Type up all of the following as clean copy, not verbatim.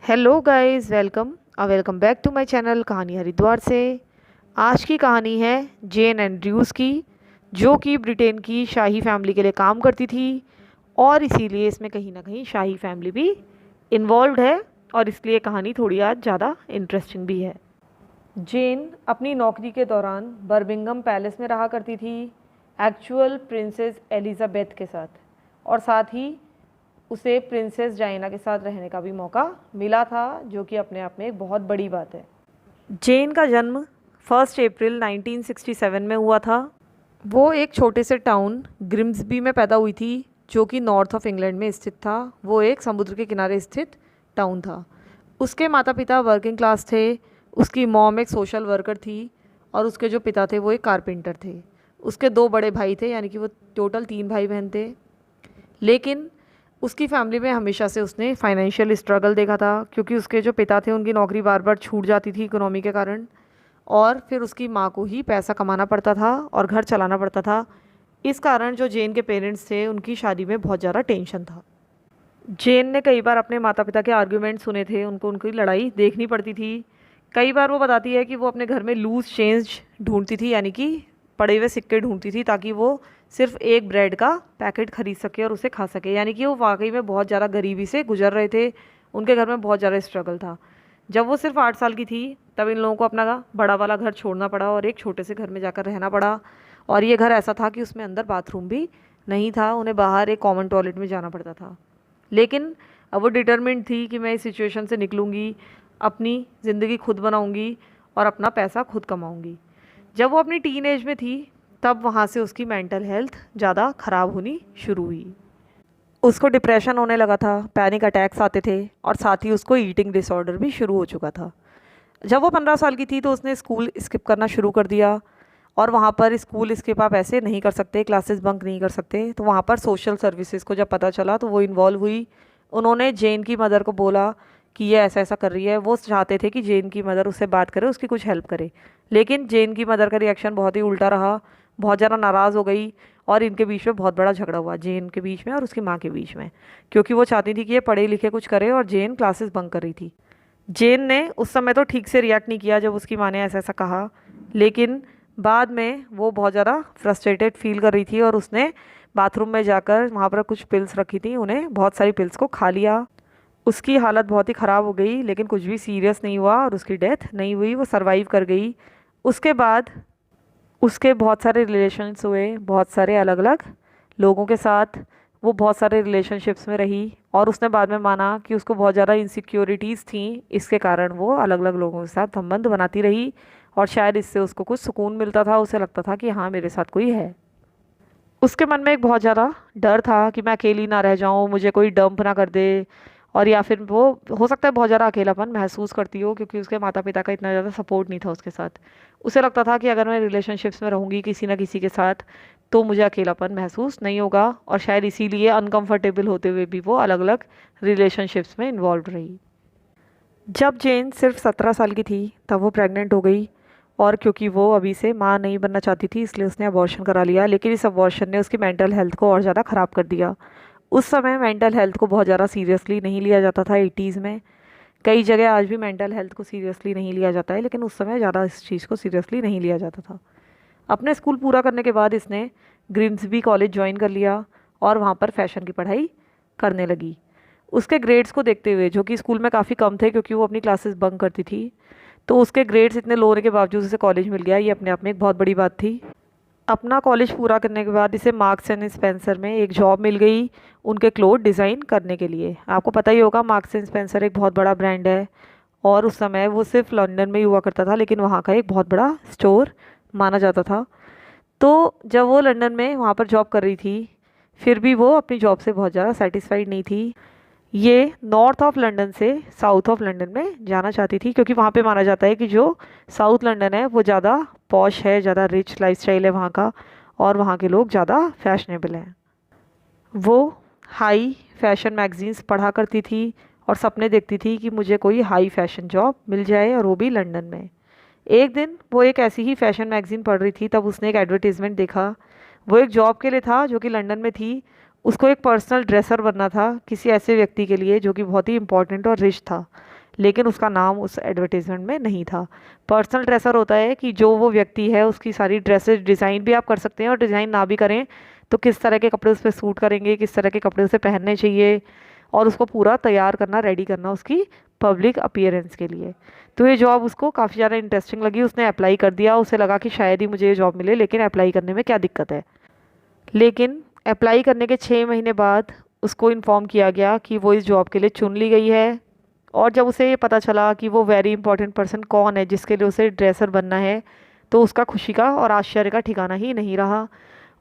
Hello guys, welcome back to my channel कहानी हरिद्वार से। आज की कहानी है जेन एंड्रयूज़ की, जो कि ब्रिटेन की शाही फैमिली के लिए काम करती थी और इसीलिए इसमें कहीं ना कहीं शाही फैमिली भी इन्वॉल्व है और इसलिए कहानी थोड़ी आज ज़्यादा इंटरेस्टिंग भी है। जेन अपनी नौकरी के दौरान बर्मिंघम पैलेस में रहा करती थी एक्चुअल प्रिंसेस एलिजाबेथ के साथ, और साथ ही उसे प्रिंसेस डायना के साथ रहने का भी मौका मिला था, जो कि अपने आप में एक बहुत बड़ी बात है। जेन का जन्म 1 अप्रैल 1967 में हुआ था। वो एक छोटे से टाउन ग्रिम्सबी में पैदा हुई थी, जो कि नॉर्थ ऑफ इंग्लैंड में स्थित था। वो एक समुद्र के किनारे स्थित टाउन था। उसके माता पिता वर्किंग क्लास थे। उसकी मॉम एक सोशल वर्कर थी और उसके जो पिता थे वो एक कारपेंटर थे। उसके दो बड़े भाई थे, यानी कि वो टोटल 3 भाई बहन थे। लेकिन उसकी फैमिली में हमेशा से उसने फाइनेंशियल स्ट्रगल देखा था, क्योंकि उसके जो पिता थे उनकी नौकरी बार बार छूट जाती थी इकोनॉमी के कारण, और फिर उसकी माँ को ही पैसा कमाना पड़ता था और घर चलाना पड़ता था। इस कारण जो जेन के पेरेंट्स थे उनकी शादी में बहुत ज़्यादा टेंशन था। जेन ने कई बार अपने माता पिता के आर्ग्यूमेंट सुने थे, उनको उनकी लड़ाई देखनी पड़ती थी। कई बार वो बताती है कि वो अपने घर में लूज़ चेंज ढूंढती थी, यानी कि पड़े हुए सिक्के ढूंढती थी, ताकि वो सिर्फ एक ब्रेड का पैकेट खरीद सके और उसे खा सके। यानी कि वो वाकई में बहुत ज़्यादा गरीबी से गुजर रहे थे। उनके घर में बहुत ज़्यादा स्ट्रगल था। जब वो सिर्फ 8 साल की थी तब इन लोगों को अपना बड़ा वाला घर छोड़ना पड़ा और एक छोटे से घर में जाकर रहना पड़ा। और ये घर ऐसा था कि उसमें अंदर बाथरूम भी नहीं था, उन्हें बाहर एक कॉमन टॉयलेट में जाना पड़ता था। लेकिन अब वो डिटर्मिन्ड थी कि मैं इस सिचुएशन से निकलूँगी, अपनी ज़िंदगी खुद बनाऊँगी और अपना पैसा खुद कमाऊँगी। जब वो अपनी टीन एज में थी तब वहाँ से उसकी मेंटल हेल्थ ज़्यादा ख़राब होनी शुरू हुई। उसको डिप्रेशन होने लगा था, पैनिक अटैक्स आते थे और साथ ही उसको ईटिंग डिसऑर्डर भी शुरू हो चुका था। जब वो 15 साल की थी तो उसने स्कूल स्किप करना शुरू कर दिया। और वहाँ पर स्कूल स्किप आप ऐसे नहीं कर सकते, क्लासेस बंक नहीं कर सकते। तो वहाँ पर सोशल सर्विसेज को जब पता चला तो वो इन्वॉल्व हुई। उन्होंने जेन की मदर को बोला कि ये ऐसा ऐसा कर रही है। वो चाहते थे कि जेन की मदर उससे बात करे, उसकी कुछ हेल्प करे। लेकिन जेन की मदर का रिएक्शन बहुत ही उल्टा रहा, बहुत ज़्यादा नाराज़ हो गई और इनके बीच में बहुत बड़ा झगड़ा हुआ, जेन के बीच में और उसकी माँ के बीच में, क्योंकि वो चाहती थी कि ये पढ़े लिखे कुछ करे और जेन क्लासेस बंक कर रही थी। जेन ने उस समय तो ठीक से रिएक्ट नहीं किया जब उसकी माँ ने ऐसा ऐसा कहा, लेकिन बाद में वो बहुत ज़्यादा फ्रस्ट्रेटेड फील कर रही थी और उसने बाथरूम में जाकर वहाँ पर कुछ पिल्स रखी थी, उन्हें बहुत सारी पिल्स को खा लिया। उसकी हालत बहुत ही ख़राब हो गई, लेकिन कुछ भी सीरियस नहीं हुआ और उसकी डेथ नहीं हुई, वो सरवाइव कर गई। उसके बाद उसके बहुत सारे रिलेशन्स हुए, बहुत सारे अलग अलग लोगों के साथ। वो बहुत सारे रिलेशनशिप्स में रही और उसने बाद में माना कि उसको बहुत ज़्यादा इनसिक्योरिटीज़ थी, इसके कारण वो अलग अलग लोगों के साथ संबंध बनाती रही और शायद इससे उसको कुछ सुकून मिलता था। उसे लगता था कि हाँ, मेरे साथ कोई है। उसके मन में एक बहुत ज़्यादा डर था कि मैं अकेली ना रह जाऊँ, मुझे कोई डंप ना कर दे। और या फिर वो हो सकता है बहुत ज़्यादा अकेलापन महसूस करती हो, क्योंकि उसके माता पिता का इतना ज़्यादा सपोर्ट नहीं था उसके साथ। उसे लगता था कि अगर मैं रिलेशनशिप्स में रहूँगी किसी ना किसी के साथ तो मुझे अकेलापन महसूस नहीं होगा, और शायद इसीलिए अनकंफर्टेबल होते हुए भी वो अलग अलग रिलेशनशिप्स में इन्वॉल्व रही। जब जेन सिर्फ 17 साल की थी तब वो प्रेग्नेंट हो गई, और क्योंकि वो अभी से माँ नहीं बनना चाहती थी इसलिए उसने अबॉर्शन करा लिया। लेकिन इस अबॉर्शन ने उसकी मेंटल हेल्थ को और ज़्यादा ख़राब कर दिया। उस समय मेंटल हेल्थ को बहुत ज़्यादा सीरियसली नहीं लिया जाता था 80s में। कई जगह आज भी मेंटल हेल्थ को सीरियसली नहीं लिया जाता है, लेकिन उस समय ज़्यादा इस चीज़ को सीरियसली नहीं लिया जाता था। अपने स्कूल पूरा करने के बाद इसने ग्रिम्सबी कॉलेज ज्वाइन कर लिया और वहाँ पर फैशन की पढ़ाई करने लगी। उसके ग्रेड्स को देखते हुए, जो कि स्कूल में काफ़ी कम थे क्योंकि वो अपनी क्लासेस बंक करती थी, तो उसके ग्रेड्स इतने लो होने के बावजूद उसे कॉलेज मिल गया। ये अपने आप में एक बहुत बड़ी बात थी। अपना कॉलेज पूरा करने के बाद इसे मार्क्स एंड स्पेंसर में एक जॉब मिल गई उनके क्लोथ डिज़ाइन करने के लिए। आपको पता ही होगा, मार्क्स एंड स्पेंसर एक बहुत बड़ा ब्रांड है और उस समय वो सिर्फ लंदन में ही हुआ करता था, लेकिन वहाँ का एक बहुत बड़ा स्टोर माना जाता था। तो जब वो लंदन में वहाँ पर जॉब कर रही थी, फिर भी वो अपनी जॉब से बहुत ज़्यादा सेटिस्फाइड नहीं थी। ये नॉर्थ ऑफ लंदन से साउथ ऑफ लंदन में जाना चाहती थी, क्योंकि वहाँ पे माना जाता है कि जो साउथ लंदन है वो ज़्यादा पॉश है, ज़्यादा रिच लाइफस्टाइल है वहाँ का, और वहाँ के लोग ज़्यादा फैशनेबल हैं। वो हाई फैशन मैगजीन्स पढ़ा करती थी और सपने देखती थी कि मुझे कोई हाई फैशन जॉब मिल जाए, और वो भी लंदन में। एक दिन वो एक ऐसी ही फैशन मैगजीन पढ़ रही थी, तब उसने एक एडवर्टीज़मेंट देखा। वो एक जॉब के लिए था जो कि लंदन में थी। उसको एक पर्सनल ड्रेसर बनना था किसी ऐसे व्यक्ति के लिए जो कि बहुत ही इंपॉर्टेंट और रिच था। लेकिन उसका नाम उस एडवर्टीजमेंट में नहीं था। पर्सनल ड्रेसर होता है कि जो वो व्यक्ति है उसकी सारी ड्रेसेस डिज़ाइन भी आप कर सकते हैं, और डिज़ाइन ना भी करें तो किस तरह के कपड़े उस पर सूट करेंगे, किस तरह के कपड़े उसे पहनने चाहिए, और उसको पूरा तैयार करना, रेडी करना उसकी पब्लिक अपीयरेंस के लिए। तो ये जॉब उसको काफ़ी ज़्यादा इंटरेस्टिंग लगी, उसने अप्लाई कर दिया। उसे लगा कि शायद ही मुझे ये जॉब मिले, लेकिन अप्लाई करने में क्या दिक्कत है। लेकिन अप्लाई करने के 6 महीने बाद उसको इन्फॉर्म किया गया कि वो इस जॉब के लिए चुन ली गई है। और जब उसे ये पता चला कि वो वेरी इंपॉर्टेंट पर्सन कौन है जिसके लिए उसे ड्रेसर बनना है, तो उसका खुशी का और आश्चर्य का ठिकाना ही नहीं रहा।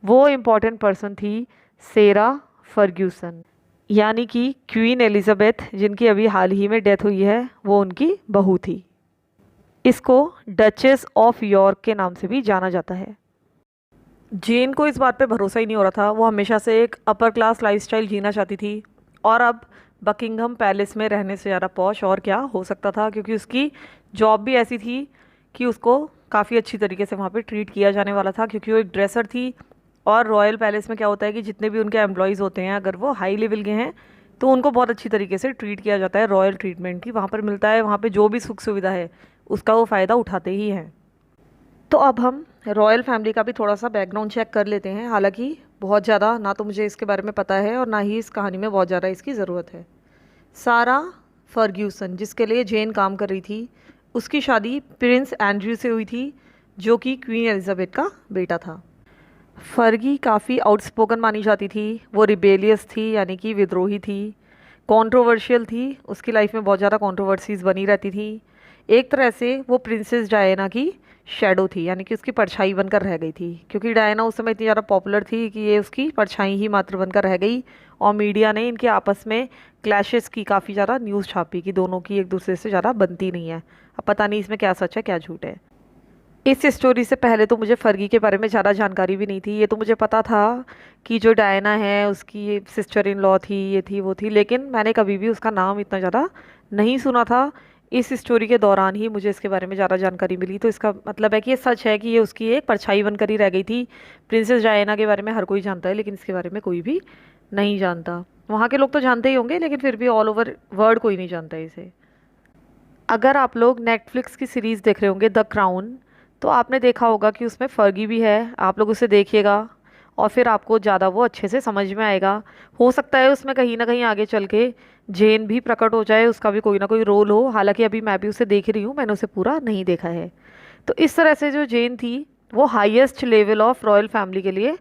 वो इम्पॉर्टेंट पर्सन थी सेरा फर्ग्यूसन, यानी कि क्वीन एलिजाबेथ, जिनकी अभी हाल ही में डेथ हुई है, वो उनकी बहू थी। इसको डचेस ऑफ यॉर्क के नाम से भी जाना जाता है। जेन को इस बात पे भरोसा ही नहीं हो रहा था। वो हमेशा से एक अपर क्लास लाइफस्टाइल जीना चाहती थी, और अब बकिंगम पैलेस में रहने से ज़्यादा पॉश और क्या हो सकता था, क्योंकि उसकी जॉब भी ऐसी थी कि उसको काफ़ी अच्छी तरीके से वहाँ पे ट्रीट किया जाने वाला था, क्योंकि वो एक ड्रेसर थी। और रॉयल पैलेस में क्या होता है कि जितने भी उनके एम्प्लॉयज़ होते हैं, अगर वो हाई लेवल के हैं तो उनको बहुत अच्छी तरीके से ट्रीट किया जाता है। रॉयल ट्रीटमेंट ही वहाँ पर मिलता है, वहाँ पर जो भी सुख सुविधा है उसका वो फ़ायदा उठाते ही हैं। तो अब हम रॉयल फैमिली का भी थोड़ा सा बैकग्राउंड चेक कर लेते हैं। हालांकि बहुत ज़्यादा ना तो मुझे इसके बारे में पता है और ना ही इस कहानी में बहुत ज़्यादा इसकी ज़रूरत है। सारा फर्ग्यूसन, जिसके लिए जेन काम कर रही थी, उसकी शादी प्रिंस एंड्रयू से हुई थी, जो कि क्वीन एलिजाबेथ का बेटा था। फर्गी काफ़ी आउटस्पोकन मानी जाती थी। वो रिबेलियस थी, यानी कि विद्रोही थी। कंट्रोवर्शियल थी, उसकी लाइफ में बहुत ज़्यादा कंट्रोवर्सीज बनी रहती थी। एक तरह से वो प्रिंसेस डायना की शैडो थी, यानी कि उसकी परछाई बनकर रह गई थी, क्योंकि डायना उस समय इतनी ज़्यादा पॉपुलर थी कि ये उसकी परछाई ही मात्र बनकर रह गई। और मीडिया ने इनके आपस में क्लैशेस की काफ़ी ज़्यादा न्यूज़ छापी कि दोनों की एक दूसरे से ज़्यादा बनती नहीं है। अब पता नहीं इसमें क्या सच है क्या झूठ है। इस स्टोरी से पहले तो मुझे फर्गी के बारे में ज़्यादा जानकारी भी नहीं थी। ये तो मुझे पता था कि जो डायना है उसकी सिस्टर इन लॉ थी, ये थी वो थी, लेकिन मैंने कभी भी उसका नाम इतना ज़्यादा नहीं सुना था। इस स्टोरी के दौरान ही मुझे इसके बारे में ज़्यादा जानकारी मिली, तो इसका मतलब है कि ये सच है कि ये उसकी एक परछाई बनकर ही रह गई थी। प्रिंसेस डायना के बारे में हर कोई जानता है, लेकिन इसके बारे में कोई भी नहीं जानता। वहाँ के लोग तो जानते ही होंगे, लेकिन फिर भी ऑल ओवर वर्ल्ड कोई नहीं जानता इसे। अगर आप लोग नेटफ्लिक्स की सीरीज़ देख रहे होंगे द क्राउन, तो आपने देखा होगा कि उसमें फर्गी भी है। आप लोग उसे देखिएगा और फिर आपको ज़्यादा वो अच्छे से समझ में आएगा। हो सकता है उसमें कहीं ना कहीं आगे चल के जेन भी प्रकट हो जाए, उसका भी कोई ना कोई रोल हो। हालांकि अभी मैं भी उसे देख रही हूँ, मैंने उसे पूरा नहीं देखा है। तो इस तरह से जो जेन थी वो highest level of royal family के लिए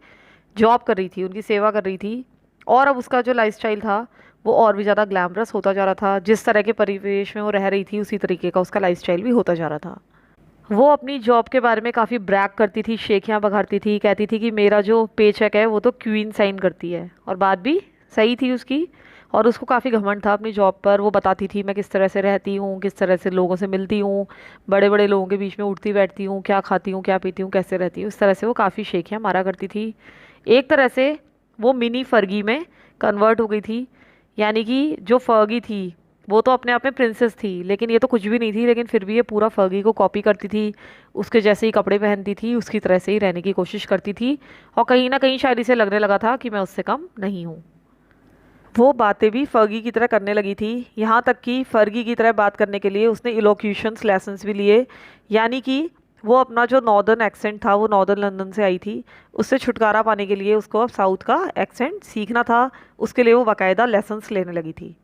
जॉब कर रही थी, उनकी सेवा कर रही थी। और अब उसका जो लाइफस्टाइल था वो और भी ज़्यादा ग्लैमरस होता जा रहा था। जिस तरह के परिवेश में वो रह रही थी उसी तरीके का उसका लाइफस्टाइल भी होता जा रहा था। वो अपनी जॉब के बारे में काफ़ी ब्रैग करती थी, शेखियाँ बघारती थी, कहती थी कि मेरा जो पे चेक है वो तो क्वीन साइन करती है। और बात भी सही थी उसकी, और उसको काफ़ी घमंड था अपनी जॉब पर। वो बताती थी मैं किस तरह से रहती हूँ, किस तरह से लोगों से मिलती हूँ, बड़े बड़े लोगों के बीच में उठती बैठती हूँ, क्या खाती हूँ क्या पीती हूँ, कैसे रहती हूँ। इस तरह से वो काफ़ी शेखियाँ मारा करती थी। एक तरह से वो मिनी फर्गी में कन्वर्ट हो गई थी। यानी कि जो फर्गी थी वो तो अपने आप में प्रिंसेस थी, लेकिन ये तो कुछ भी नहीं थी, लेकिन फिर भी ये पूरा फर्गी को कॉपी करती थी। उसके जैसे ही कपड़े पहनती थी, उसकी तरह से ही रहने की कोशिश करती थी, और कहीं ना कहीं शायद इसे लगने लगा था कि मैं उससे कम नहीं हूँ। वो बातें भी फर्गी की तरह करने लगी थी, यहाँ तक कि फर्गी की तरह बात करने के लिए उसने इलोक्यूशंस लेसन्स भी लिए। यानी कि वो अपना जो नॉर्दर्न एक्सेंट था, वो नॉर्दर्न लंदन से आई थी, उससे छुटकारा पाने के लिए उसको अब साउथ का एक्सेंट सीखना था। उसके लिए वो बाकायदा लेसन्स लेने लगी थी।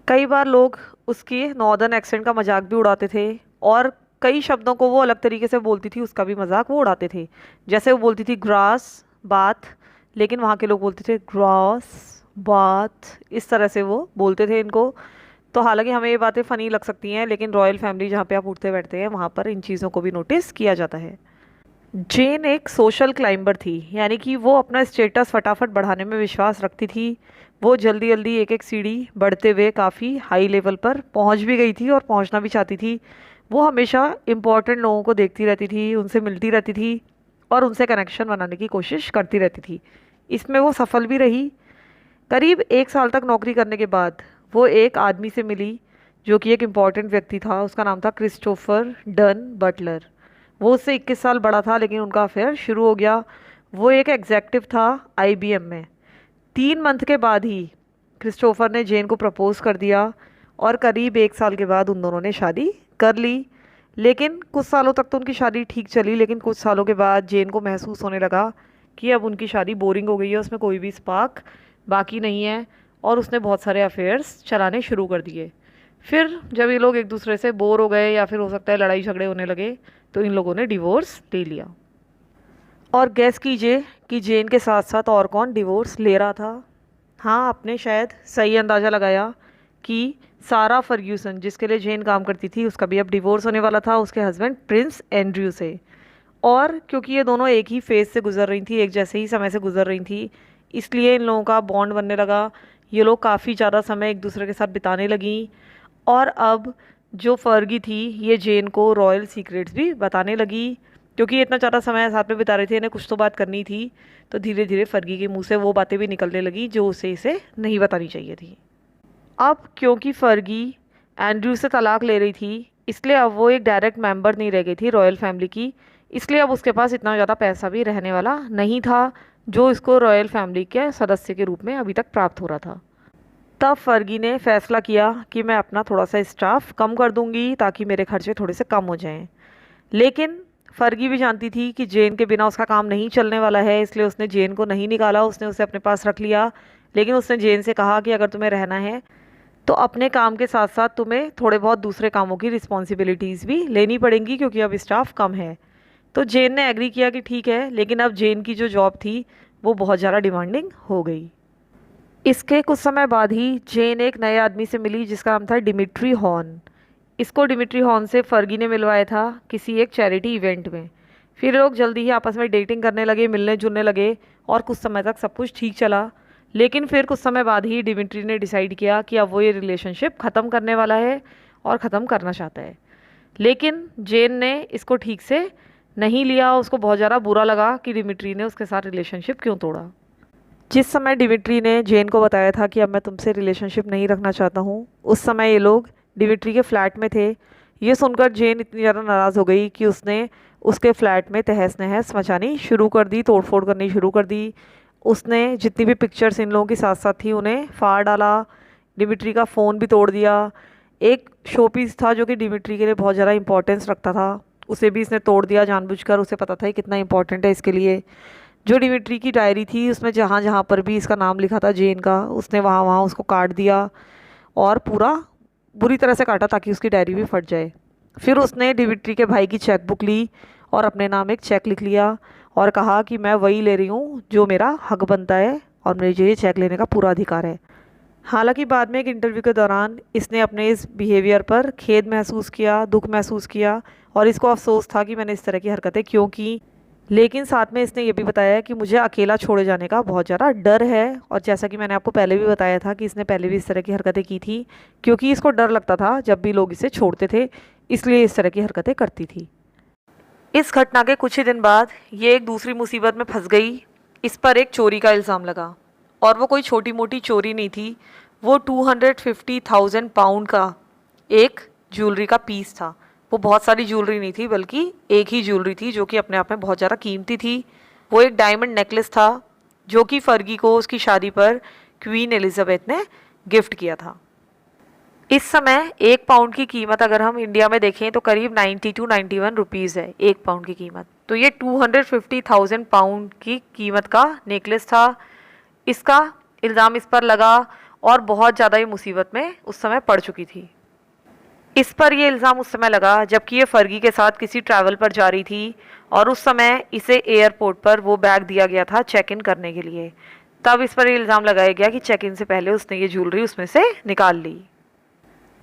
कई बार लोग उसके नॉर्दर्न एक्सेंट का मजाक भी उड़ाते थे, और कई शब्दों को वो अलग तरीके से बोलती थी, उसका भी मजाक वो उड़ाते थे। जैसे वो बोलती थी ग्रास बाथ, लेकिन वहाँ के लोग बोलते थे ग्रास बाथ। इस तरह से वो बोलते थे इनको। तो हालांकि हमें ये बातें फ़नी लग सकती हैं, लेकिन रॉयल फैमिली जहाँ पे आप उठते बैठते हैं वहाँ पर इन चीज़ों को भी नोटिस किया जाता है। जेन एक सोशल क्लाइंबर थी, यानी कि वो अपना स्टेटस फटाफट बढ़ाने में विश्वास रखती थी। वो जल्दी जल्दी एक एक सीढ़ी बढ़ते हुए काफ़ी हाई लेवल पर पहुंच भी गई थी, और पहुंचना भी चाहती थी। वो हमेशा इम्पोर्टेंट लोगों को देखती रहती थी, उनसे मिलती रहती थी, और उनसे कनेक्शन बनाने की कोशिश करती रहती थी। इसमें वो सफल भी रही। करीब 1 साल तक नौकरी करने के बाद वो एक आदमी से मिली, जो कि एक इम्पॉर्टेंट व्यक्ति था। उसका नाम था क्रिस्टोफर डन बटलर। वो उससे 21 साल बड़ा था, लेकिन उनका अफेयर शुरू हो गया। वो एक एग्जेक्टिव था आईबीएम में। 3 मंथ के बाद ही क्रिस्टोफर ने जेन को प्रपोज कर दिया, और करीब 1 साल के बाद उन दोनों ने शादी कर ली। लेकिन कुछ सालों तक तो उनकी शादी ठीक चली, लेकिन कुछ सालों के बाद जेन को महसूस होने लगा कि अब उनकी शादी बोरिंग हो गई है, उसमें कोई भी स्पार्क बाकी नहीं है, और उसने बहुत सारे अफेयर्स चलाने शुरू कर दिए। फिर जब ये लोग एक दूसरे से बोर हो गए या फिर हो सकता है लड़ाई झगड़े होने लगे, तो इन लोगों ने डिवोर्स ले लिया। और गैस कीजिए कि जेन के साथ साथ और कौन डिवोर्स ले रहा था। हाँ, आपने शायद सही अंदाज़ा लगाया कि सारा फर्ग्यूसन, जिसके लिए जेन काम करती थी, उसका भी अब डिवोर्स होने वाला था उसके हस्बैंड प्रिंस एंड्रयू से। और क्योंकि ये दोनों एक ही फेज से गुजर रही थी, एक जैसे ही समय से गुजर रही थी, इसलिए इन लोगों का बॉन्ड बनने लगा। ये लोग काफ़ी ज़्यादा समय एक दूसरे के साथ बिताने लगी। और अब जो फर्गी थी, ये जेन को रॉयल सीक्रेट्स भी बताने लगी, क्योंकि ये इतना ज़्यादा समय साथ में बिता रहे थे, इन्हें कुछ तो बात करनी थी। तो धीरे धीरे फर्गी के मुंह से वो बातें भी निकलने लगी जो उसे इसे नहीं बतानी चाहिए थी। अब क्योंकि फर्गी एंड्रयू से तलाक ले रही थी, इसलिए अब वो एक डायरेक्ट मेंबर नहीं रह गई थी रॉयल फैमिली की। इसलिए अब उसके पास इतना ज़्यादा पैसा भी रहने वाला नहीं था जो इसको रॉयल फैमिली के सदस्य के रूप में अभी तक प्राप्त हो रहा था। तब फर्गी ने फैसला किया कि मैं अपना थोड़ा सा स्टाफ कम कर दूंगी ताकि मेरे खर्चे थोड़े से कम हो जाएं। लेकिन फर्गी भी जानती थी कि जेन के बिना उसका काम नहीं चलने वाला है, इसलिए उसने जेन को नहीं निकाला, उसने उसे अपने पास रख लिया। लेकिन उसने जेन से कहा कि अगर तुम्हें रहना है तो अपने काम के साथ साथ तुम्हें थोड़े बहुत दूसरे कामों की रिस्पॉन्सिबिलिटीज़ भी लेनी पड़ेंगी, क्योंकि अब स्टाफ कम है। तो जेन ने एग्री किया कि ठीक है, लेकिन अब जेन की जो जॉब थी वो बहुत ज़्यादा डिमांडिंग हो गई। इसके कुछ समय बाद ही जेन एक नए आदमी से मिली जिसका नाम था डिमिट्री हॉर्न। इसको डिमिट्री हॉर्न से फर्गी ने मिलवाया था किसी एक चैरिटी इवेंट में। फिर लोग जल्दी ही आपस में डेटिंग करने लगे, मिलने जुलने लगे, और कुछ समय तक सब कुछ ठीक चला। लेकिन फिर कुछ समय बाद ही डिमिट्री ने डिसाइड किया कि अब वो ये रिलेशनशिप ख़त्म करने वाला है और ख़त्म करना चाहता है। लेकिन जेन ने इसको ठीक से नहीं लिया, उसको बहुत ज़्यादा बुरा लगा कि डिमिट्री ने उसके साथ रिलेशनशिप क्यों तोड़ा। जिस समय डिमिट्री ने जेन को बताया था कि अब मैं तुमसे रिलेशनशिप नहीं रखना चाहता हूँ, उस समय ये लोग डिमिट्री के फ्लैट में थे। ये सुनकर जेन इतनी ज़्यादा नाराज़ हो गई कि उसने उसके फ्लैट में तहस नहस मचानी शुरू कर दी, तोड़फोड़ करनी शुरू कर दी। उसने जितनी भी पिक्चर्स इन लोगों के साथ साथ थी उन्हें फाड़ डाला, डिमिट्री का फ़ोन भी तोड़ दिया। एक शो पीस था जो कि डिमिट्री के लिए बहुत ज़्यादा इंपॉर्टेंस रखता था, उसे भी इसने तोड़ दिया जानबूझकर। उसे पता था ये कितना इंपॉर्टेंट है इसके लिए। जो डिमिट्री की डायरी थी उसमें जहाँ जहाँ पर भी इसका नाम लिखा था जेन का, उसने वहाँ वहाँ उसको काट दिया, और पूरा बुरी तरह से काटा ताकि उसकी डायरी भी फट जाए। फिर उसने डिमिट्री के भाई की चेक बुक ली और अपने नाम एक चेक लिख लिया और कहा कि मैं वही ले रही हूँ जो मेरा हक बनता है और मुझे ये चेक लेने का पूरा अधिकार है। हालांकि बाद में एक इंटरव्यू के दौरान इसने अपने इस बिहेवियर पर खेद महसूस किया, दुख महसूस किया, और इसको अफसोस था कि मैंने इस तरह की हरकतें क्यों की। लेकिन साथ में इसने ये भी बताया कि मुझे अकेला छोड़े जाने का बहुत ज़्यादा डर है, और जैसा कि मैंने आपको पहले भी बताया था कि इसने पहले भी इस तरह की हरकतें की थी, क्योंकि इसको डर लगता था जब भी लोग इसे छोड़ते थे, इसलिए इस तरह की हरकतें करती थी। इस घटना के कुछ ही दिन बाद ये एक दूसरी मुसीबत में फंस गई। इस पर एक चोरी का इल्ज़ाम लगा, और वो कोई छोटी मोटी चोरी नहीं थी, वो 250,000 पाउंड का एक ज्वेलरी का पीस था। वो बहुत सारी ज्वेलरी नहीं थी, बल्कि एक ही ज्वेलरी थी जो कि अपने आप में बहुत ज़्यादा कीमती थी। वो एक डायमंड नेकलेस था जो कि फर्गी को उसकी शादी पर क्वीन एलिजाबेथ ने गिफ्ट किया था। इस समय 1 पाउंड की कीमत अगर हम इंडिया में देखें तो करीब 90 to 91 रुपीज़ है 1 पाउंड की कीमत। तो ये 250,000 पाउंड की कीमत का नेकलेस था। इसका इल्ज़ाम इस पर लगा और बहुत ज़्यादा ये मुसीबत में उस समय पड़ चुकी थी। इस पर यह इल्ज़ाम उस समय लगा जबकि ये फर्गी के साथ किसी ट्रैवल पर जा रही थी, और उस समय इसे एयरपोर्ट पर वो बैग दिया गया था चेक इन करने के लिए। तब इस पर इल्ज़ाम लगाया गया कि चेक इन से पहले उसने ये ज्वेलरी उसमें से निकाल ली।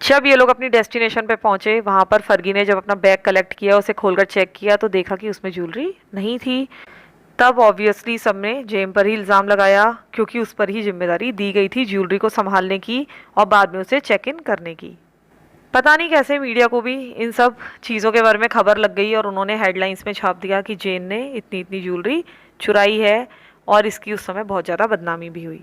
जब ये लोग अपनी डेस्टिनेशन पे पहुंचे, वहाँ पर फर्गी ने जब अपना बैग कलेक्ट किया, उसे खोलकर चेक किया तो देखा कि उसमें ज्वेलरी नहीं थी। तब ऑब्वियसली सबने जेन पर ही इल्ज़ाम लगाया, क्योंकि उस पर ही जिम्मेदारी दी गई थी ज्वेलरी को संभालने की और बाद में उसे चेक इन करने की। पता नहीं कैसे मीडिया को भी इन सब चीज़ों के बारे में खबर लग गई और उन्होंने हेडलाइंस में छाप दिया कि जेन ने इतनी इतनी ज्वेलरी चुराई है, और इसकी उस समय बहुत ज़्यादा बदनामी भी हुई।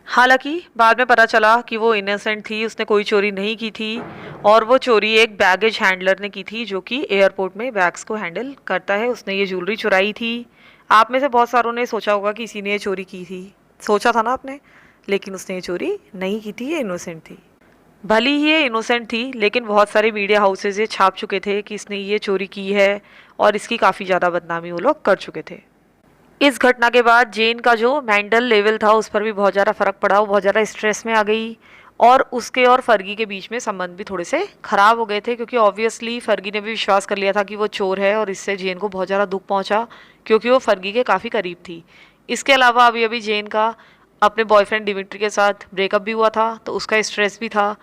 हालांकि बाद में पता चला कि वो इनोसेंट थी, उसने कोई चोरी नहीं की थी, और वो चोरी एक बैगेज हैंडलर ने की थी जो कि एयरपोर्ट में बैग्स को हैंडल करता है। उसने ये ज्वेलरी चुराई थी। आप में से बहुत सारों ने सोचा होगा कि इसी ने ये चोरी की थी, सोचा था ना आपने, लेकिन उसने ये चोरी नहीं की थी, ये इनोसेंट थी। भली ही ये इनोसेंट थी, लेकिन बहुत सारे मीडिया हाउसेज ये छाप चुके थे कि इसने ये चोरी की है और इसकी काफ़ी ज़्यादा बदनामी वो लोग कर चुके थे। इस घटना के बाद जेन का जो मेंटल लेवल था उस पर भी बहुत ज़्यादा फ़र्क पड़ा, वो बहुत ज़्यादा स्ट्रेस में आ गई और उसके और फर्गी के बीच में संबंध भी थोड़े से ख़राब हो गए थे, क्योंकि ऑब्वियसली फर्गी ने भी विश्वास कर लिया था कि वो चोर है और इससे जेन को बहुत ज़्यादा दुख पहुंचा, क्योंकि वो फर्गी के काफ़ी करीब थी। इसके अलावा अभी अभी जेन का अपने बॉयफ्रेंड डिमिट्री के साथ ब्रेकअप भी हुआ था, तो उसका स्ट्रेस भी था।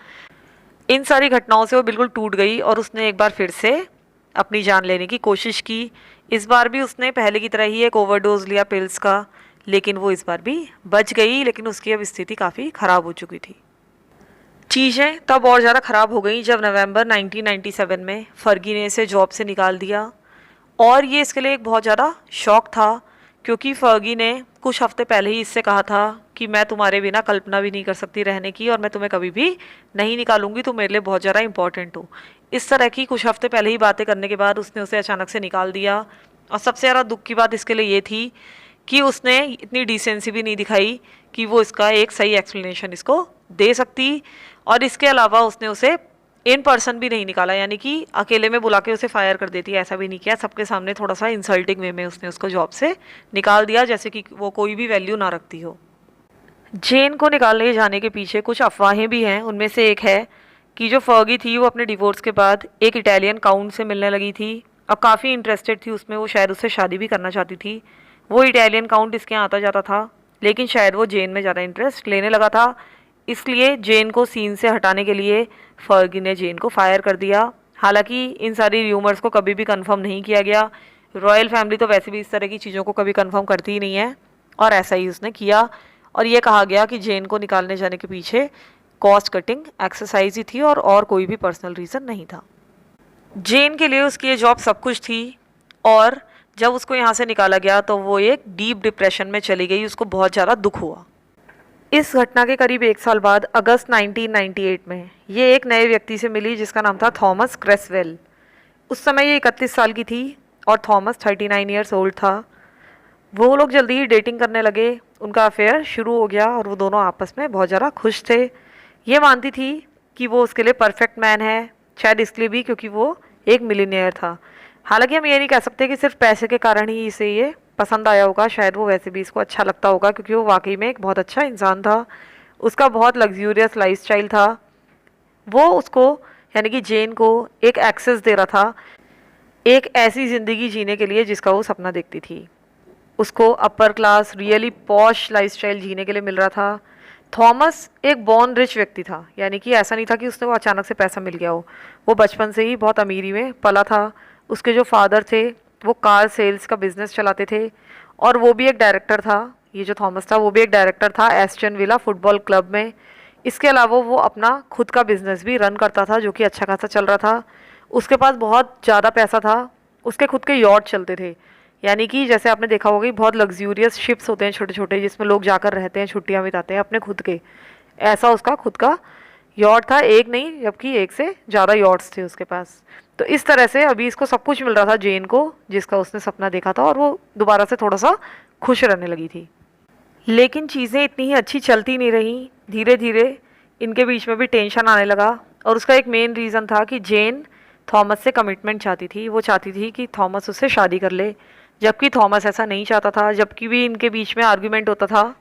इन सारी घटनाओं से वो बिल्कुल टूट गई और उसने एक बार फिर से अपनी जान लेने की कोशिश की। इस बार भी उसने पहले की तरह ही एक ओवरडोज लिया पिल्स का, लेकिन वो इस बार भी बच गई, लेकिन उसकी अब स्थिति काफ़ी ख़राब हो चुकी थी। चीज़ें तब और ज़्यादा ख़राब हो गई जब नवंबर 1997 में फर्गी ने इसे जॉब से निकाल दिया, और ये इसके लिए एक बहुत ज़्यादा शौक था, क्योंकि फर्गी ने कुछ हफ्ते पहले ही इससे कहा था कि मैं तुम्हारे बिना कल्पना भी नहीं कर सकती रहने की और मैं तुम्हें कभी भी नहीं निकालूंगी, तुम मेरे लिए बहुत ज़्यादा इंपॉर्टेंट हो। इस तरह की कुछ हफ्ते पहले ही बातें करने के बाद उसने उसे अचानक से निकाल दिया। और सबसे ज़्यादा दुख की बात इसके लिए ये थी कि उसने इतनी डिसेंसी भी नहीं दिखाई कि वो इसका एक सही एक्सप्लेनेशन इसको दे सकती, और इसके अलावा उसने उसे इन पर्सन भी नहीं निकाला, यानी कि अकेले में बुला के उसे फायर कर देती है, ऐसा भी नहीं किया। सबके सामने थोड़ा सा इंसल्टिंग वे में उसने उसको जॉब से निकाल दिया, जैसे कि वो कोई भी वैल्यू ना रखती हो। जेन को निकालने जाने के पीछे कुछ अफवाहें भी हैं। उनमें से एक है कि जो फर्गी थी वो अपने डिवोर्स के बाद एक इटालियन काउंट से मिलने लगी थी और काफ़ी इंटरेस्टेड थी उसमें, वो शायद उससे शादी भी करना चाहती थी। वो इटालियन काउंट इसके यहाँ आता जाता था, लेकिन शायद वो जेन में ज़्यादा इंटरेस्ट लेने लगा था, इसलिए जेन को सीन से हटाने के लिए फर्गी ने जेन को फायर कर दिया। हालांकि इन सारी र्यूमर्स को कभी भी कंफर्म नहीं किया गया। रॉयल फैमिली तो वैसे भी इस तरह की चीज़ों को कभी कंफर्म करती ही नहीं है, और ऐसा ही उसने किया। और ये कहा गया कि जेन को निकालने जाने के पीछे कॉस्ट कटिंग एक्सरसाइज ही थी और कोई भी पर्सनल रीज़न नहीं था। जेन के लिए उसकी ये जॉब सब कुछ थी, और जब उसको यहाँ से निकाला गया तो वो एक डीप डिप्रेशन में चली गई, उसको बहुत ज़्यादा दुख हुआ। इस घटना के करीब एक साल बाद अगस्त 1998 में ये एक नए व्यक्ति से मिली जिसका नाम था थॉमस क्रेसवेल। उस समय ये 31 साल की थी और थॉमस 39 ईयर्स ओल्ड था। वो लोग जल्दी ही डेटिंग करने लगे, उनका अफेयर शुरू हो गया और वो दोनों आपस में बहुत ज़्यादा खुश थे। ये मानती थी कि वो उसके लिए परफेक्ट मैन है, शायद इसलिए भी क्योंकि वो एक मिलीनियर था। हालांकि हम ये नहीं कह सकते कि सिर्फ पैसे के कारण ही इसे ये पसंद आया होगा, शायद वो वैसे भी इसको अच्छा लगता होगा, क्योंकि वो वाकई में एक बहुत अच्छा इंसान था। उसका बहुत लग्जूरियस लाइफस्टाइल था। वो उसको यानी कि जेन को एक एक्सेस दे रहा था एक ऐसी ज़िंदगी जीने के लिए जिसका वो सपना देखती थी। उसको upper class really posh lifestyle जीने के लिए मिल रहा था। थॉमस एक बॉर्न रिच व्यक्ति था, यानी कि ऐसा नहीं था कि उसने वो अचानक से पैसा मिल गया हो। वो बचपन से ही बहुत अमीरी में पला था। उसके जो फादर थे वो कार सेल्स का बिजनेस चलाते थे, और वो भी एक डायरेक्टर था। ये जो थॉमस था वो भी एक डायरेक्टर था एस्टन विला फुटबॉल क्लब में। इसके अलावा वो अपना खुद का बिजनेस भी रन करता था जो कि अच्छा खासा चल रहा था। उसके पास बहुत ज़्यादा पैसा था। उसके खुद के यॉट चलते थे, यानी कि जैसे आपने देखा होगा कि बहुत लग्जूरियस शिप्स होते हैं छोटे छोटे, जिसमें लोग जाकर रहते हैं, छुट्टियां बिताते हैं अपने खुद के। ऐसा उसका खुद का यॉट था, एक नहीं जबकि एक से ज़्यादा यॉट्स थे उसके पास। तो इस तरह से अभी इसको सब कुछ मिल रहा था जेन को, जिसका उसने सपना देखा था, और वो दोबारा से थोड़ा सा खुश रहने लगी थी। लेकिन चीज़ें इतनी ही अच्छी चलती नहीं रहीं। धीरे धीरे इनके बीच में भी टेंशन आने लगा, और उसका एक मेन रीज़न था कि जेन थॉमस से कमिटमेंट चाहती थी। वो चाहती थी कि थॉमस उससे शादी कर ले, जबकि थॉमस ऐसा नहीं चाहता था। जबकि भी इनके बीच में आर्ग्यूमेंट होता था,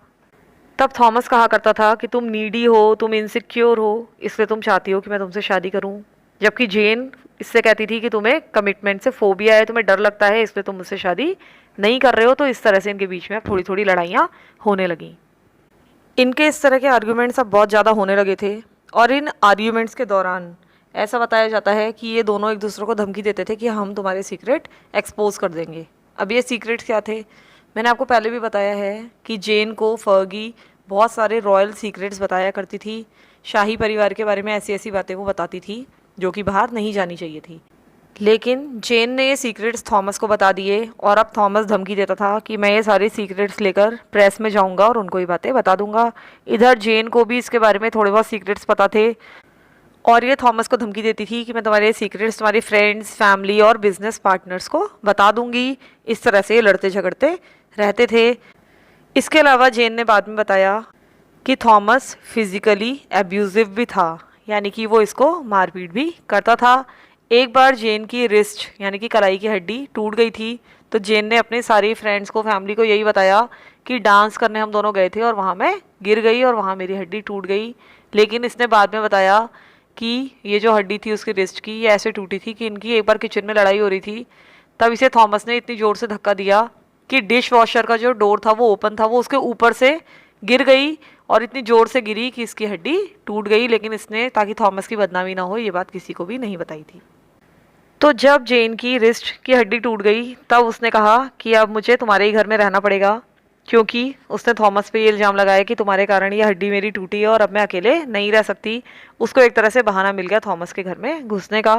तब थॉमस कहा करता था कि तुम नीडी हो, तुम इनसिक्योर हो, इसलिए तुम चाहती हो कि मैं तुमसे शादी करूं। जबकि जेन इससे कहती थी कि तुम्हें कमिटमेंट से फोबिया है, तुम्हें डर लगता है, इसलिए तुम मुझसे शादी नहीं कर रहे हो। तो इस तरह से इनके बीच में थोड़ी थोड़ी लड़ाइयाँ होने लगीं। इनके इस तरह के आर्ग्यूमेंट्स अब बहुत ज़्यादा होने लगे थे, और इन आर्ग्यूमेंट्स के दौरान ऐसा बताया जाता है कि ये दोनों एक दूसरे को धमकी देते थे कि हम तुम्हारे सीक्रेट एक्सपोज कर देंगे। अब ये सीक्रेट्स क्या थे? मैंने आपको पहले भी बताया है कि जेन को फर्गी बहुत सारे रॉयल सीक्रेट्स बताया करती थी। शाही परिवार के बारे में ऐसी ऐसी बातें वो बताती थी जो कि बाहर नहीं जानी चाहिए थी। लेकिन जेन ने ये सीक्रेट्स थॉमस को बता दिए, और अब थॉमस धमकी देता था कि मैं ये सारे सीक्रेट्स लेकर प्रेस में जाऊंगा और उनको ये बातें बता दूंगा। इधर जेन को भी इसके बारे में थोड़े बहुत सीक्रेट्स पता थे, और ये थॉमस को धमकी देती थी कि मैं तुम्हारे सीक्रेट्स तुम्हारे फ्रेंड्स, फैमिली और बिजनेस पार्टनर्स को बता दूंगी। इस तरह से लड़ते झगड़ते रहते थे। इसके अलावा जेन ने बाद में बताया कि थॉमस फिजिकली एब्यूजिव भी था, यानी कि वो इसको मारपीट भी करता था। एक बार जेन की रिस्ट यानी कि कलाई की हड्डी टूट गई थी, तो जेन ने अपने सारे फ्रेंड्स को, फैमिली को यही बताया कि डांस करने हम दोनों गए थे और वहाँ मैं गिर गई और वहाँ मेरी हड्डी टूट गई। लेकिन इसने बाद में बताया कि ये जो हड्डी थी उसकी रिस्ट की, ये ऐसे टूटी थी कि इनकी एक बार किचन में लड़ाई हो रही थी, तब इसे थॉमस ने इतनी ज़ोर से धक्का दिया कि डिश वॉशर का जो डोर था वो ओपन था, वो उसके ऊपर से गिर गई और इतनी ज़ोर से गिरी कि इसकी हड्डी टूट गई। लेकिन इसने, ताकि थॉमस की बदनामी ना हो, ये बात किसी को भी नहीं बताई थी। तो जब जेन की रिस्ट की हड्डी टूट गई तब उसने कहा कि अब मुझे तुम्हारे ही घर में रहना पड़ेगा, क्योंकि उसने थॉमस पे ये इल्ज़ाम लगाया कि तुम्हारे कारण ये हड्डी मेरी टूटी है और अब मैं अकेले नहीं रह सकती। उसको एक तरह से बहाना मिल गया थॉमस के घर में घुसने का।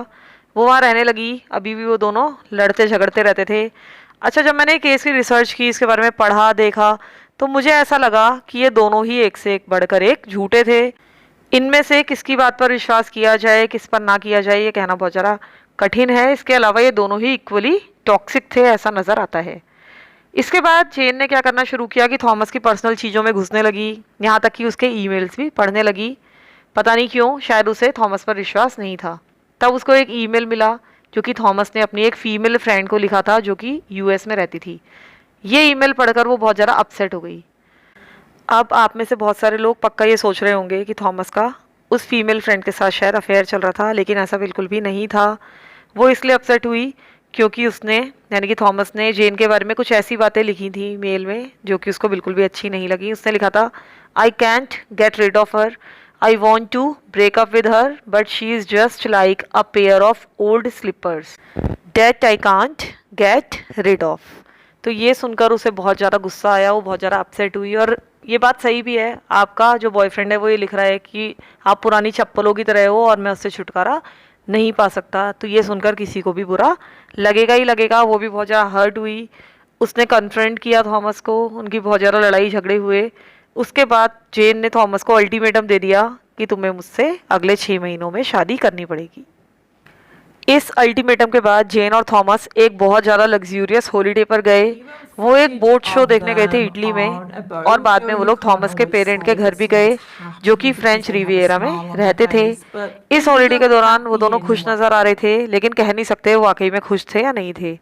वो वहाँ रहने लगी। अभी भी वो दोनों लड़ते झगड़ते रहते थे। अच्छा, जब मैंने केस की रिसर्च की, इसके बारे में पढ़ा देखा, तो मुझे ऐसा लगा कि ये दोनों ही एक से एक बढ़कर एक झूठे थे। इनमें से किसकी बात पर विश्वास किया जाए, किस पर ना किया जाए, ये कहना बहुत ज़रा कठिन है। इसके अलावा ये दोनों ही इक्वली टॉक्सिक थे, ऐसा नज़र आता है। इसके बाद जेन ने क्या करना शुरू किया कि थॉमस की पर्सनल चीज़ों में घुसने लगी, यहाँ तक कि उसके ईमेल्स भी पढ़ने लगी। पता नहीं क्यों, शायद उसे थॉमस पर विश्वास नहीं था। तब उसको एक ईमेल मिला जो कि थॉमस ने अपनी एक फीमेल फ्रेंड को लिखा था जो कि यूएस में रहती थी। ये ईमेल पढ़कर वो बहुत ज़्यादा अपसेट हो गई। अब आप में से बहुत सारे लोग पक्का ये सोच रहे होंगे कि थॉमस का उस फीमेल फ्रेंड के साथ शायद अफेयर चल रहा था, लेकिन ऐसा बिल्कुल भी नहीं था। वो इसलिए अपसेट हुई क्योंकि उसने, यानी कि थॉमस ने, जेन के बारे में कुछ ऐसी बातें लिखी थी मेल में जो कि उसको बिल्कुल भी अच्छी नहीं लगी। उसने लिखा था, I can't get rid of her, I want to break up with her, but she is just like a pair of old slippers that I can't get rid of. तो ये सुनकर उसे बहुत ज़्यादा गुस्सा आया, वो बहुत ज़्यादा अपसेट हुई। और ये बात सही भी है, आपका जो बॉयफ्रेंड है वो ये लिख रहा है कि आप पुरानी चप्पलों की तरह हो और मैं उससे छुटकारा नहीं पा सकता। तो ये सुनकर किसी को भी बुरा लगेगा ही लगेगा। वो भी बहुत ज़्यादा हर्ट हुई। उसने कन्फ्रंट किया थॉमस को, उनकी बहुत ज़्यादा लड़ाई झगड़े हुए। उसके बाद जेन ने थॉमस को अल्टीमेटम दे दिया कि तुम्हें मुझसे अगले 6 महीनों में शादी करनी पड़ेगी। इस अल्टीमेटम के बाद जेन और थॉमस एक बहुत ज़्यादा लग्जूरियस हॉलीडे पर गए। वो एक बोट शो देखने गए थे इटली में, और बाद में वो लोग थॉमस के पेरेंट के घर भी गए जो कि फ्रेंच रिवियरा में रहते थे। इस हॉलीडे के दौरान वो दोनों खुश नज़र आ रहे थे, लेकिन कह नहीं सकते वो वाकई में खुश थे या नहीं थे।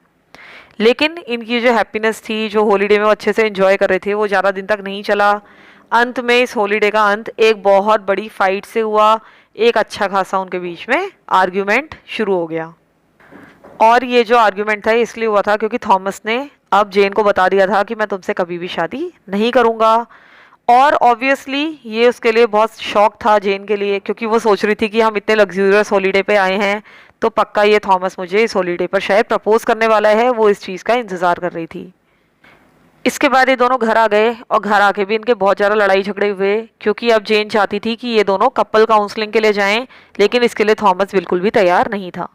लेकिन इनकी जो हैप्पीनेस थी, जो हॉलीडे में वो अच्छे से एंजॉय कर रहे थे, वो ज़्यादा दिन तक नहीं चला। अंत में इस हॉलीडे का अंत एक बहुत बड़ी फाइट से हुआ। एक अच्छा खासा उनके बीच में आर्ग्यूमेंट शुरू हो गया। और ये जो आर्ग्यूमेंट था इसलिए हुआ था क्योंकि थॉमस ने अब जेन को बता दिया था कि मैं तुमसे कभी भी शादी नहीं करूँगा। और ऑब्वियसली ये उसके लिए बहुत शौक था जेन के लिए, क्योंकि वो सोच रही थी कि हम इतने लग्जूरियस हॉलीडे पे आए हैं तो पक्का ये थॉमस मुझे इस हॉलीडे पर शायद प्रपोज करने वाला है। वो इस चीज़ का इंतज़ार कर रही थी। इसके बाद ये दोनों घर आ गए और घर आके भी इनके बहुत ज़्यादा लड़ाई झगड़े हुए, क्योंकि अब जेन चाहती थी कि ये दोनों कपल काउंसलिंग के लिए जाएं, लेकिन इसके लिए थॉमस बिल्कुल भी तैयार नहीं था।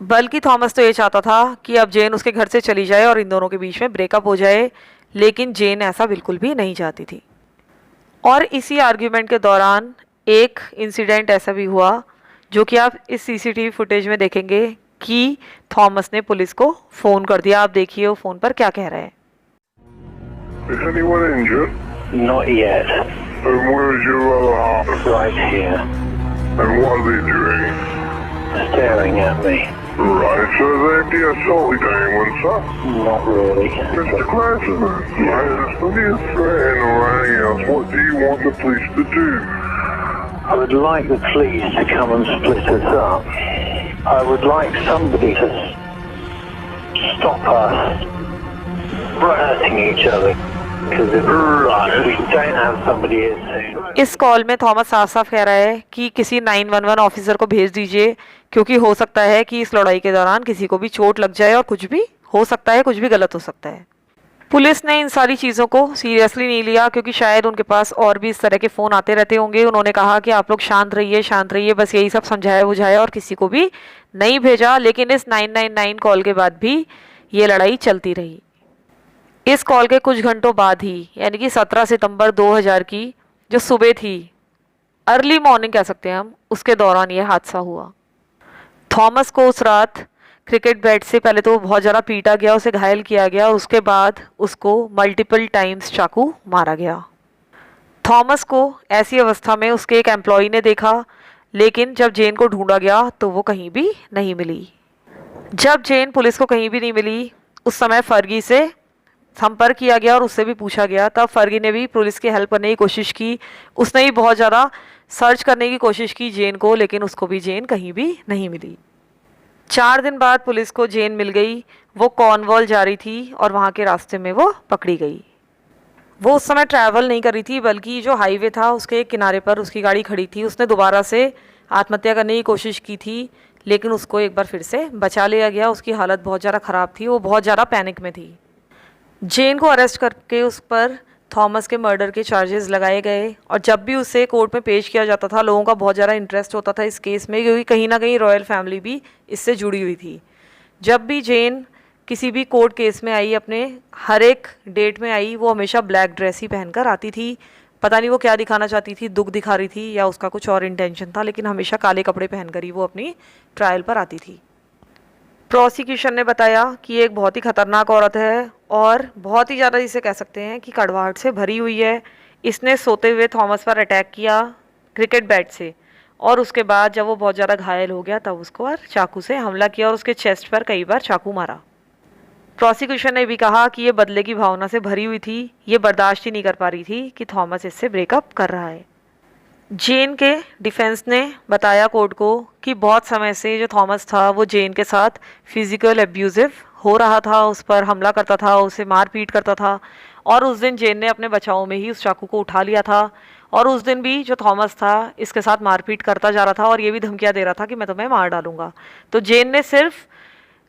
बल्कि थॉमस तो ये चाहता था कि अब जेन उसके घर से चली जाए और इन दोनों के बीच में ब्रेकअप हो जाए, लेकिन जेन ऐसा बिल्कुल भी नहीं चाहती थी। और इसी आर्ग्यूमेंट के दौरान एक इंसिडेंट ऐसा भी हुआ जो कि आप इस सीसीटीवी फुटेज में देखेंगे कि थॉमस ने पुलिस को फ़ोन कर दिया। आप देखिए वो फ़ोन पर क्या कह रहे हैं। Is anyone injured? Not yet. And where is your other half? Right here. And what are they doing? Staring at me. Right, so they've de-assaulted anyone, sir? Not really. Mr. Clayton, right, there's no threat or anything else. What do you want the police to do? I would like the police to come and split us up. I would like somebody to stop us hurting each other. Because if we don't have somebody here soon. इस call में Thomas साफ साफ कह रहा है कि किसी 911 officer को भेज दीजिए, क्योंकि हो सकता है कि इस लड़ाई के दौरान किसी को भी चोट लग जाए और कुछ भी हो सकता है, कुछ भी गलत हो सकता है। पुलिस ने इन सारी चीज़ों को सीरियसली नहीं लिया, क्योंकि शायद उनके पास और भी इस तरह के फ़ोन आते रहते होंगे। उन्होंने कहा कि आप लोग शांत रहिए, बस यही सब समझाया बुझाया और किसी को भी नहीं भेजा। लेकिन इस 999 कॉल के बाद भी ये लड़ाई चलती रही। इस कॉल के कुछ घंटों बाद ही, यानी कि 17 सितंबर 2000 की जो सुबह थी, अर्ली मॉर्निंग कह सकते हैं हम, उसके दौरान ये हादसा हुआ। थॉमस को उस रात क्रिकेट बैट से पहले तो बहुत ज़्यादा पीटा गया, उसे घायल किया गया, और उसके बाद उसको मल्टीपल टाइम्स चाकू मारा गया। थॉमस को ऐसी अवस्था में उसके एक एम्प्लॉई ने देखा। लेकिन जब जेन को ढूंढा गया तो वो कहीं भी नहीं मिली। जब जेन पुलिस को कहीं भी नहीं मिली, उस समय फर्गी से संपर्क किया गया और उससे भी पूछा गया। तब फर्गी ने भी पुलिस की हेल्प करने की कोशिश की। उसने भी बहुत ज़्यादा सर्च करने की कोशिश की जेन को, लेकिन उसको भी जेन कहीं भी नहीं मिली। 4 दिन बाद पुलिस को जेन मिल गई। वो कॉर्नवॉल जा रही थी और वहाँ के रास्ते में वो पकड़ी गई। वो उस समय ट्रैवल नहीं कर रही थी, बल्कि जो हाईवे था उसके किनारे पर उसकी गाड़ी खड़ी थी। उसने दोबारा से आत्महत्या करने की कोशिश की थी, लेकिन उसको एक बार फिर से बचा लिया गया। उसकी हालत बहुत ज़्यादा ख़राब थी, वो बहुत ज़्यादा पैनिक में थी। जेन को अरेस्ट करके उस पर थॉमस के मर्डर के चार्जेस लगाए गए, और जब भी उसे कोर्ट में पेश किया जाता था लोगों का बहुत ज़्यादा इंटरेस्ट होता था इस केस में, क्योंकि कहीं ना कहीं रॉयल फैमिली भी इससे जुड़ी हुई थी। जब भी जेन किसी भी कोर्ट केस में आई, अपने हर एक डेट में आई, वो हमेशा ब्लैक ड्रेस ही पहनकर आती थी। पता नहीं वो क्या दिखाना चाहती थी, दुख दिखा रही थी या उसका कुछ और इंटेंशन था, लेकिन हमेशा काले कपड़े पहनकर ही वो अपनी ट्रायल पर आती थी। प्रोसिक्यूशन ने बताया कि ये एक बहुत ही खतरनाक औरत है और बहुत ही ज़्यादा इसे कह सकते हैं कि कड़वाहट से भरी हुई है। इसने सोते हुए थॉमस पर अटैक किया क्रिकेट बैट से, और उसके बाद जब वो बहुत ज़्यादा घायल हो गया तब उसको चाकू से हमला किया और उसके चेस्ट पर कई बार चाकू मारा। प्रोसिक्यूशन ने भी कहा कि ये बदले की भावना से भरी हुई थी। ये बर्दाश्त ही नहीं कर पा रही थी कि थॉमस इससे ब्रेकअप कर रहा है। जेन के डिफेंस ने बताया कोर्ट को कि बहुत समय से जो थॉमस था वो जेन के साथ फिजिकल एब्यूजिव हो रहा था, उस पर हमला करता था, उसे मार पीट करता था, और उस दिन जेन ने अपने बचाव में ही उस चाकू को उठा लिया था। और उस दिन भी जो थॉमस था इसके साथ मारपीट करता जा रहा था और ये भी धमकियाँ दे रहा था कि मैं तुम्हें मार डालूंगा। तो जेन ने सिर्फ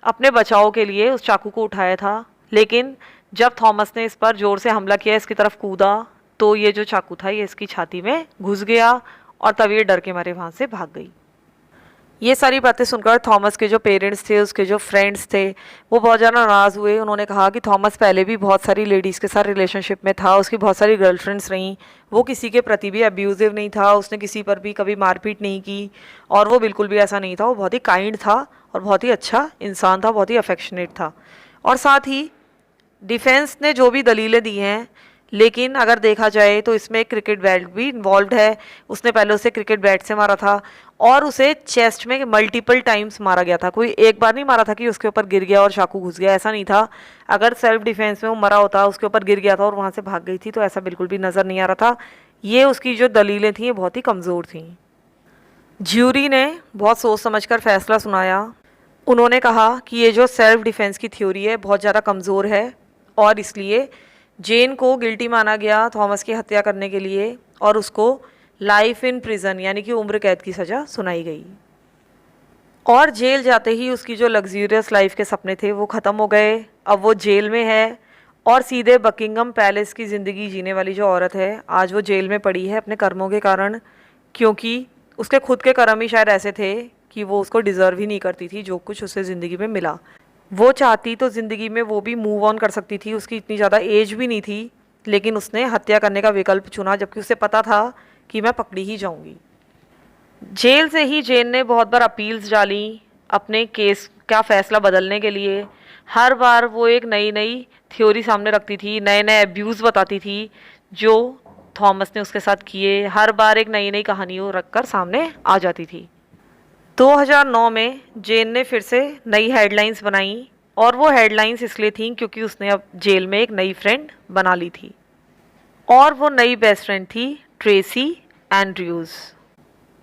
अपने बचाव के लिए उस चाकू को उठाया था, लेकिन जब थॉमस ने इस पर ज़ोर से हमला किया, इसकी तरफ कूदा, तो ये जो चाकू था ये इसकी छाती में घुस गया और तब ये डर के मारे वहाँ से भाग गई। ये सारी बातें सुनकर थॉमस के जो पेरेंट्स थे, उसके जो फ्रेंड्स थे, वो बहुत ज़्यादा नाराज़ हुए। उन्होंने कहा कि थॉमस पहले भी बहुत सारी लेडीज़ के साथ रिलेशनशिप में था, उसकी बहुत सारी गर्लफ्रेंड्स रहीं, वो किसी के प्रति भी अब्यूज़िव नहीं था, उसने किसी पर भी कभी मारपीट नहीं की, और वो बिल्कुल भी ऐसा नहीं था। वो बहुत ही काइंड था और बहुत ही अच्छा इंसान था, बहुत ही अफेक्शनेट था। और साथ ही डिफेंस ने जो भी दलीलें दी हैं, लेकिन अगर देखा जाए तो इसमें एक क्रिकेट बैट भी इन्वॉल्व है। उसने पहले उसे क्रिकेट बैट से मारा था और उसे चेस्ट में मल्टीपल टाइम्स मारा गया था। कोई एक बार नहीं मारा था कि उसके ऊपर गिर गया और चाकू घुस गया, ऐसा नहीं था। अगर सेल्फ डिफेंस में वो मरा होता, उसके ऊपर गिर गया था और वहाँ से भाग गई थी, तो ऐसा बिल्कुल भी नज़र नहीं आ रहा था। ये उसकी जो दलीलें थी बहुत ही कमज़ोर थी। ज्यूरी ने बहुत सोच समझकर फैसला सुनाया। उन्होंने कहा कि ये जो सेल्फ डिफेंस की थ्योरी है बहुत ज़्यादा कमज़ोर है, और इसलिए जेन को गिल्टी माना गया थॉमस की हत्या करने के लिए, और उसको लाइफ इन प्रिजन यानी कि उम्र कैद की सज़ा सुनाई गई। और जेल जाते ही उसकी जो लग्जूरियस लाइफ के सपने थे वो ख़त्म हो गए। अब वो जेल में है और सीधे बकिंगम पैलेस की ज़िंदगी जीने वाली जो औरत है, आज वो जेल में पड़ी है अपने कर्मों के कारण, क्योंकि उसके खुद के कर्म ही शायद ऐसे थे कि वो उसको डिज़र्व ही नहीं करती थी जो कुछ उसे ज़िंदगी में मिला। वो चाहती तो ज़िंदगी में वो भी मूव ऑन कर सकती थी, उसकी इतनी ज़्यादा एज भी नहीं थी, लेकिन उसने हत्या करने का विकल्प चुना, जबकि उसे पता था कि मैं पकड़ी ही जाऊंगी। जेल से ही जेन ने बहुत बार अपील्स डाली अपने केस का फैसला बदलने के लिए। हर बार वो एक नई नई थ्योरी सामने रखती थी, नए नए अब्यूज़ बताती थी जो थॉमस ने उसके साथ किए। हर बार एक नई नई कहानी वो रख कर सामने आ जाती थी। 2009 में जेन ने फिर से नई हेडलाइंस बनाई, और वो हेडलाइंस इसलिए थी क्योंकि उसने अब जेल में एक नई फ्रेंड बना ली थी, और वो नई बेस्ट फ्रेंड थी ट्रेसी एंड्रयूज़।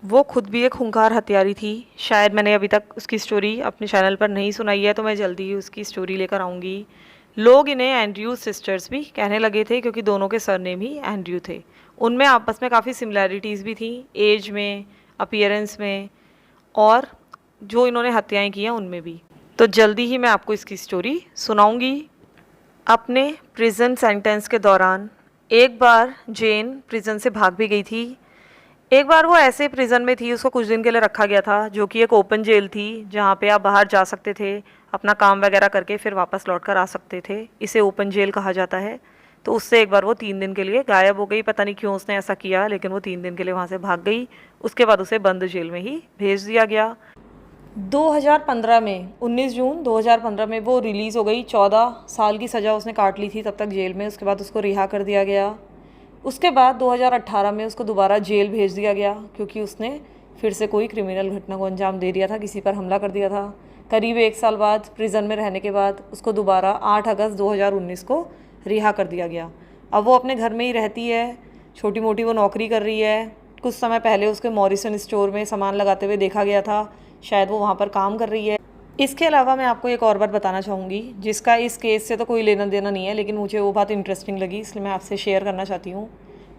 वो खुद भी एक खूंखार हत्यारी थी। शायद मैंने अभी तक उसकी स्टोरी अपने चैनल पर नहीं सुनाई है, तो मैं जल्दी ही उसकी स्टोरी लेकर आऊँगी। लोग इन्हें एंड्रयूज़ सिस्टर्स भी कहने लगे थे क्योंकि दोनों के सरनेम ही एंड्रयू थे। उनमें आपस में काफ़ी सिमिलैरिटीज़ भी थी, एज में, अपीयरेंस में, और जो इन्होंने हत्याएं की हैं उनमें भी। तो जल्दी ही मैं आपको इसकी स्टोरी सुनाऊंगी। अपने प्रिजन सेंटेंस के दौरान एक बार जेन प्रिजन से भाग भी गई थी। एक बार वो ऐसे प्रिजन में थी, उसको कुछ दिन के लिए रखा गया था, जो कि एक ओपन जेल थी जहाँ पे आप बाहर जा सकते थे, अपना काम वगैरह करके फिर वापस लौट कर आ सकते थे। इसे ओपन जेल कहा जाता है। तो उससे एक बार वो 3 दिन के लिए गायब हो गई। पता नहीं क्यों उसने ऐसा किया, लेकिन वो 3 दिन के लिए वहाँ से भाग गई। उसके बाद उसे बंद जेल में ही भेज दिया गया। 2015 में 19 जून 2015 में वो रिलीज़ हो गई। 14 साल की सज़ा उसने काट ली थी तब तक जेल में। उसके बाद उसको रिहा कर दिया गया। उसके बाद 2018 में उसको दोबारा जेल भेज दिया गया क्योंकि उसने फिर से कोई क्रिमिनल घटना को अंजाम दे दिया था, किसी पर हमला कर दिया था। करीब 1 साल बाद प्रिजन में रहने के बाद उसको दोबारा 8 अगस्त 2019 को रिहा कर दिया गया। अब वो अपने घर में ही रहती है, छोटी मोटी वो नौकरी कर रही है। कुछ समय पहले उसके मॉरिसन स्टोर में सामान लगाते हुए देखा गया था, शायद वो वहाँ पर काम कर रही है। इसके अलावा मैं आपको एक और बात बताना चाहूँगी जिसका इस केस से तो कोई लेना देना नहीं है, लेकिन मुझे वो बात इंटरेस्टिंग लगी, इसलिए मैं आपसे शेयर करना चाहती हूँ।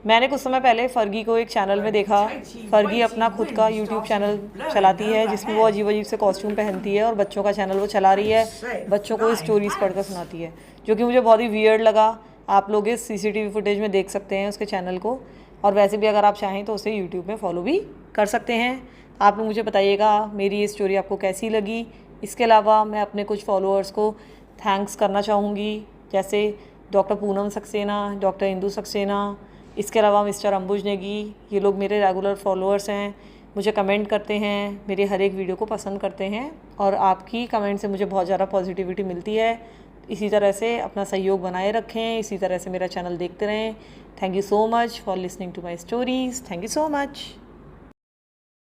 मैंने कुछ समय पहले फ़र्गी को एक चैनल में देखा। फ़र्गी अपना खुद का यूट्यूब चैनल चलाती है जिसमें वो अजीब अजीब से कॉस्ट्यूम पहनती है और बच्चों का चैनल वो चला रही है, बच्चों को स्टोरीज़ पढ़कर सुनाती है, जो कि मुझे बहुत ही वियर्ड लगा। आप लोग इस CCTV फुटेज में देख सकते हैं उसके चैनल को, और वैसे भी अगर आप चाहें तो उसे यूट्यूब में फॉलो भी कर सकते हैं। आप लोग मुझे बताइएगा मेरी ये स्टोरी आपको कैसी लगी। इसके अलावा मैं अपने कुछ फॉलोअर्स को थैंक्स करना चाहूँगी, जैसे डॉक्टर पूनम सक्सेना, डॉक्टर इंदू सक्सेना, इसके अलावा मिस्टर अंबुज नेगी। ये लोग मेरे रेगुलर फॉलोअर्स हैं, मुझे कमेंट करते हैं, मेरे हर एक वीडियो को पसंद करते हैं, और आपकी कमेंट से मुझे बहुत ज़्यादा पॉजिटिविटी मिलती है। इसी तरह से अपना सहयोग बनाए रखें, इसी तरह से मेरा चैनल देखते रहें। Thank you so much for listening to my stories. Thank you so much.